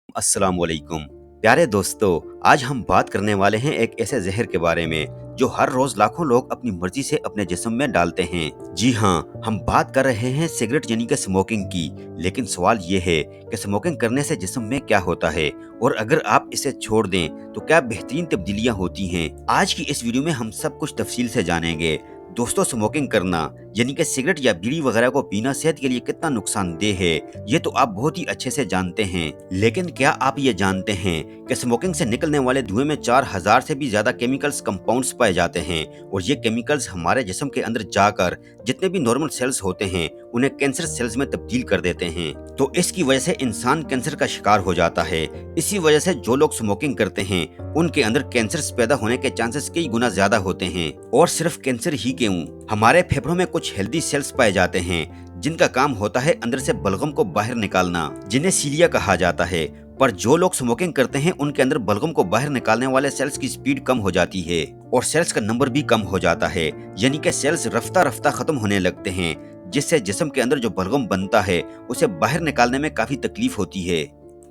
अस्सलाम वालेकुम। प्यारे दोस्तों, आज हम बात करने वाले हैं एक ऐसे जहर के बारे में जो हर रोज लाखों लोग अपनी मर्जी से अपने जिस्म में डालते हैं। जी हाँ, हम बात कर रहे हैं सिगरेट यानी कि स्मोकिंग की। लेकिन सवाल ये है कि स्मोकिंग करने से जिस्म में क्या होता है और अगर आप इसे छोड़ दें तो क्या बेहतरीन तब्दीलियां होती हैं। आज की इस वीडियो में हम सब कुछ तफसील से जानेंगे। दोस्तों, स्मोकिंग करना यानी कि सिगरेट या बीड़ी वगैरह को पीना सेहत के लिए कितना नुकसानदेह है, ये तो आप बहुत ही अच्छे से जानते हैं। लेकिन क्या आप ये जानते हैं कि स्मोकिंग से निकलने वाले धुएं में 4000 से भी ज्यादा केमिकल्स कंपाउंड्स पाए जाते हैं और ये केमिकल्स हमारे जिस्म के अंदर जाकर जितने भी नॉर्मल सेल्स होते हैं उन्हें कैंसर सेल्स में तब्दील कर देते हैं। तो इसकी वजह से इंसान कैंसर का शिकार हो जाता है। इसी वजह से जो लोग स्मोकिंग करते हैं उनके अंदर कैंसर पैदा होने के चांसेस कई गुना ज्यादा होते हैं। और सिर्फ कैंसर ही क्यों, हमारे फेफड़ों में कुछ हेल्दी सेल्स पाए जाते हैं जिनका काम होता है अंदर से बलगम को बाहर निकालना, जिन्हें सीलिया कहा जाता है। पर जो लोग स्मोकिंग करते हैं उनके अंदर बलगम को बाहर निकालने वाले सेल्स की स्पीड कम हो जाती है और सेल्स का नंबर भी कम हो जाता है, यानी कि सेल्स रफ्ता रफ्ता खत्म होने लगते हैं, जिससे जिस्म के अंदर जो बलगम बनता है उसे बाहर निकालने में काफी तकलीफ होती है।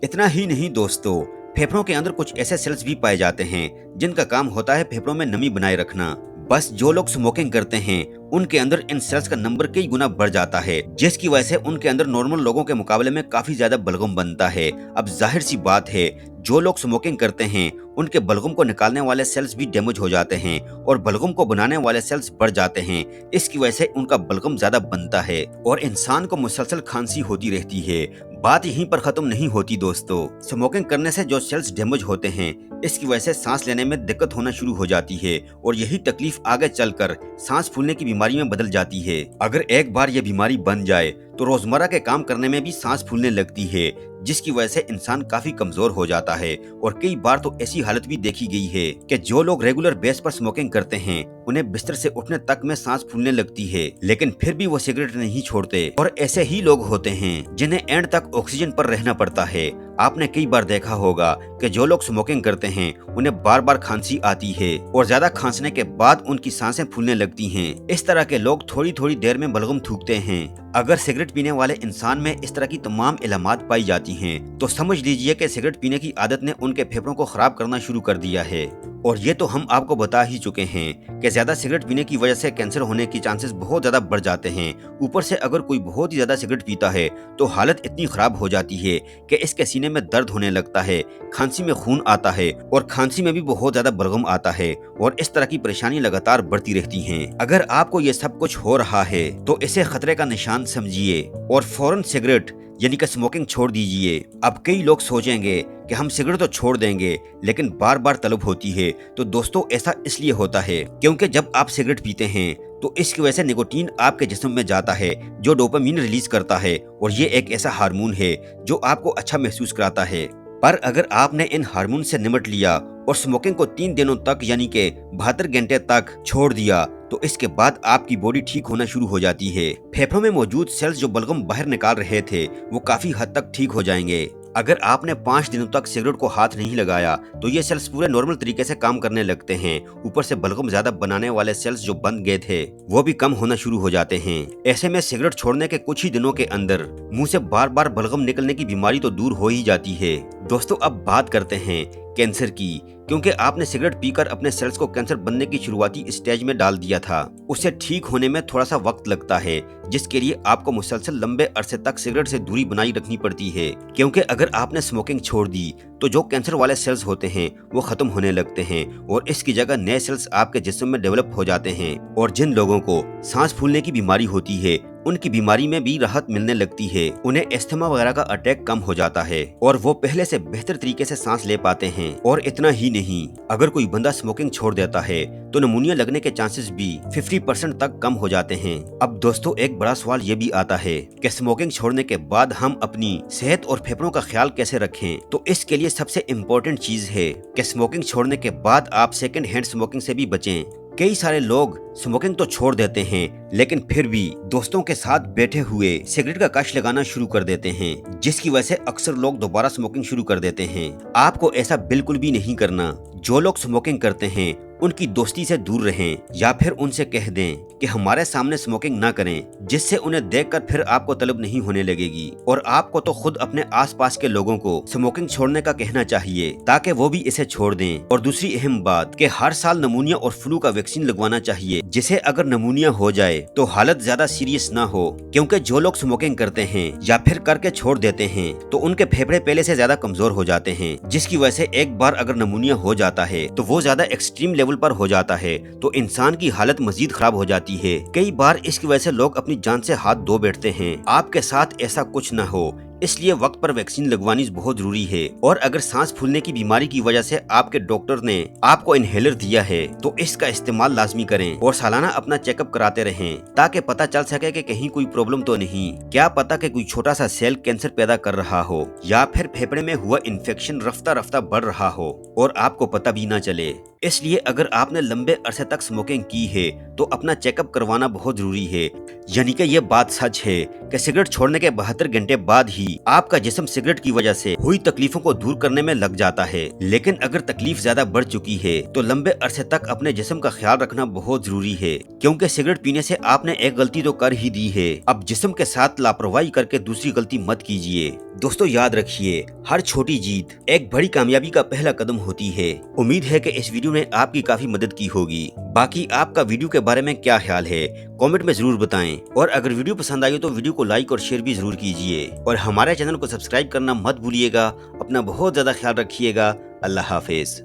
इतना ही नहीं दोस्तों, फेफड़ों के अंदर कुछ ऐसे सेल्स भी पाए जाते हैं जिनका काम होता है फेफड़ों में नमी बनाए रखना। बस जो लोग स्मोकिंग करते हैं उनके अंदर इन सेल्स का नंबर कई गुना बढ़ जाता है, जिसकी वजह से उनके अंदर नॉर्मल लोगों के मुकाबले में काफी ज्यादा बलगम बनता है। अब जाहिर सी बात है, जो लोग स्मोकिंग करते हैं उनके बलगम को निकालने वाले सेल्स भी डैमेज हो जाते हैं और बलगम को बनाने वाले सेल्स बढ़ जाते हैं। इसकी वजह से उनका बलगम ज्यादा बनता है और इंसान को मुसलसल खांसी होती रहती है। बात यहीं पर खत्म नहीं होती दोस्तों, स्मोकिंग करने से जो सेल्स डैमेज होते हैं इसकी वजह से सांस लेने में दिक्कत होना शुरू हो जाती है और यही तकलीफ आगे चलकर सांस फूलने की बीमारी में बदल जाती है। अगर एक बार ये बीमारी बन जाए तो रोजमर्रा के काम करने में भी सांस फूलने लगती है, जिसकी वजह से इंसान काफी कमजोर हो जाता है। और कई बार तो ऐसी हालत भी देखी गई है कि जो लोग रेगुलर बेस पर स्मोकिंग करते हैं उन्हें बिस्तर से उठने तक में सांस फूलने लगती है, लेकिन फिर भी वो सिगरेट नहीं छोड़ते। और ऐसे ही लोग होते हैं जिन्हें एंड तक ऑक्सीजन पर रहना पड़ता है। आपने कई बार देखा होगा कि जो लोग स्मोकिंग करते हैं उन्हें बार बार खांसी आती है और ज्यादा खांसने के बाद उनकी सांसें फूलने लगती हैं। इस तरह के लोग थोड़ी थोड़ी देर में बलगम थूकते हैं। अगर सिगरेट पीने वाले इंसान में इस तरह की तमाम इलामात पाई जाती हैं, तो समझ लीजिए कि सिगरेट पीने की आदत ने उनके फेफड़ों को खराब करना शुरू कर दिया है। और ये तो हम आपको बता ही चुके हैं कि ज्यादा सिगरेट पीने की वजह से कैंसर होने की चांसेस बहुत ज्यादा बढ़ जाते हैं। ऊपर से अगर कोई बहुत ही ज्यादा सिगरेट पीता है तो हालत इतनी खराब हो जाती है कि इसके सीने में दर्द होने लगता है, खांसी में खून आता है और खांसी में भी बहुत ज्यादा बलगम आता है और इस तरह की परेशानी लगातार बढ़ती रहती हैं। अगर आपको ये सब कुछ हो रहा है तो इसे खतरे का निशान समझिए और फौरन सिगरेट यानी कि स्मोकिंग छोड़ दीजिए। अब कई लोग सोचेंगे कि हम सिगरेट तो छोड़ देंगे लेकिन बार बार तलब होती है। तो दोस्तों, ऐसा इसलिए होता है क्योंकि जब आप सिगरेट पीते हैं तो इसकी वजह से निकोटीन आपके जिस्म में जाता है जो डोपामीन रिलीज करता है और ये एक ऐसा हार्मोन है जो आपको अच्छा महसूस कराता है। पर अगर आपने इन हार्मोन से निमट लिया और स्मोकिंग को 3 दिनों तक यानी कि 72 घंटे तक छोड़ दिया तो इसके बाद आपकी बॉडी ठीक होना शुरू हो जाती है। फेफड़ों में मौजूद सेल्स जो बलगम बाहर निकाल रहे थे वो काफी हद तक ठीक हो जाएंगे। अगर आपने 5 दिनों तक सिगरेट को हाथ नहीं लगाया तो ये सेल्स पूरे नॉर्मल तरीके से काम करने लगते हैं। ऊपर से बलगम ज्यादा बनाने वाले सेल्स जो बन गए थे वो भी कम होना शुरू हो जाते हैं। ऐसे में सिगरेट छोड़ने के कुछ ही दिनों के अंदर मुंह से बार बार बलगम निकलने की बीमारी तो दूर हो ही जाती है। दोस्तों, अब बात करते हैं कैंसर की, क्योंकि आपने सिगरेट पीकर अपने सेल्स को कैंसर बनने की शुरुआती स्टेज में डाल दिया था। उसे ठीक होने में थोड़ा सा वक्त लगता है, जिसके लिए आपको मुसलसल लंबे अरसे तक सिगरेट से दूरी बनाई रखनी पड़ती है। क्योंकि अगर आपने स्मोकिंग छोड़ दी तो जो कैंसर वाले सेल्स होते हैं वो खत्म होने लगते हैं और इसकी जगह नए सेल्स आपके जिस्म में डेवलप हो जाते हैं। और जिन लोगों को सांस फूलने की बीमारी होती है उनकी बीमारी में भी राहत मिलने लगती है। उन्हें एस्थमा वगैरह का अटैक कम हो जाता है और वो पहले से बेहतर तरीके से सांस ले पाते हैं। और इतना ही नहीं, अगर कोई बंदा स्मोकिंग छोड़ देता है तो निमोनिया लगने के चांसेस भी 50% तक कम हो जाते हैं। अब दोस्तों, एक बड़ा सवाल ये भी आता है कि स्मोकिंग छोड़ने के बाद हम अपनी सेहत और फेफड़ों का ख्याल कैसे रखें। तो इसके लिए सबसे इम्पोर्टेंट चीज है कि स्मोकिंग छोड़ने के बाद आप सेकंड हैंड स्मोकिंग से भी बचें। कई सारे लोग स्मोकिंग तो छोड़ देते हैं, लेकिन फिर भी दोस्तों के साथ बैठे हुए सिगरेट का कश लगाना शुरू कर देते हैं, जिसकी वजह से अक्सर लोग दोबारा स्मोकिंग शुरू कर देते हैं। आपको ऐसा बिल्कुल भी नहीं करना। जो लोग स्मोकिंग करते हैं उनकी दोस्ती से दूर रहें, या फिर उनसे कह दें कि हमारे सामने स्मोकिंग ना करें, जिससे उन्हें देखकर फिर आपको तलब नहीं होने लगेगी। और आपको तो खुद अपने आसपास के लोगों को स्मोकिंग छोड़ने का कहना चाहिए, ताकि वो भी इसे छोड़ दें। और दूसरी अहम बात कि हर साल नमूनिया और फ्लू का वैक्सीन लगवाना चाहिए, जिसे अगर नमूनिया हो जाए तो हालत ज्यादा सीरियस ना हो, क्योंकि जो लोग स्मोकिंग करते हैं या फिर करके छोड़ देते हैं तो उनके फेफड़े पहले से ज्यादा कमजोर हो जाते हैं, जिसकी वजह से एक बार अगर नमूनिया हो जाता है तो वो ज्यादा एक्सट्रीम लेवल पर हो जाता है, तो इंसान की हालत मजीद खराब हो जाती है। कई बार इसकी वजह से लोग अपनी जान से हाथ धो बैठते हैं। आपके साथ ऐसा कुछ न हो, इसलिए वक्त पर वैक्सीन लगवानी बहुत जरूरी है। और अगर सांस फूलने की बीमारी की वजह से आपके डॉक्टर ने आपको इनहेलर दिया है तो इसका इस्तेमाल लाजमी करें और सालाना अपना चेकअप कराते रहें, ताकि पता चल सके कि कहीं कोई प्रॉब्लम तो नहीं। क्या पता कि कोई छोटा सा सेल कैंसर पैदा कर रहा हो, या फिर फेफड़े में हुआ इन्फेक्शन रफ्ता रफ्ता बढ़ रहा हो और आपको पता भी ना चले। इसलिए अगर आपने लंबे अरसे तक स्मोकिंग की है तो अपना चेकअप करवाना बहुत जरूरी है। यानी कि ये बात सच है कि सिगरेट छोड़ने के 72 घंटे बाद ही आपका जिस्म सिगरेट की वजह से हुई तकलीफों को दूर करने में लग जाता है। लेकिन अगर तकलीफ ज्यादा बढ़ चुकी है तो लंबे अरसे तक अपने जिस्म का ख्याल रखना बहुत जरूरी है, क्योंकि सिगरेट पीने से आपने एक गलती तो कर ही दी है। अब जिस्म के साथ लापरवाही करके दूसरी गलती मत कीजिए। दोस्तों याद रखिए, हर छोटी जीत एक बड़ी कामयाबी का पहला कदम होती है। उम्मीद है कि इस वीडियो ने आपकी काफी मदद की होगी। बाकी आपका वीडियो के बारे में क्या ख्याल है, कमेंट में जरूर बताएं। और अगर वीडियो पसंद आई हो तो वीडियो को लाइक और शेयर भी जरूर कीजिए, और हमारे चैनल को सब्सक्राइब करना मत भूलिएगा। अपना बहुत ज्यादा ख्याल रखिएगा। अल्लाह हाफिज।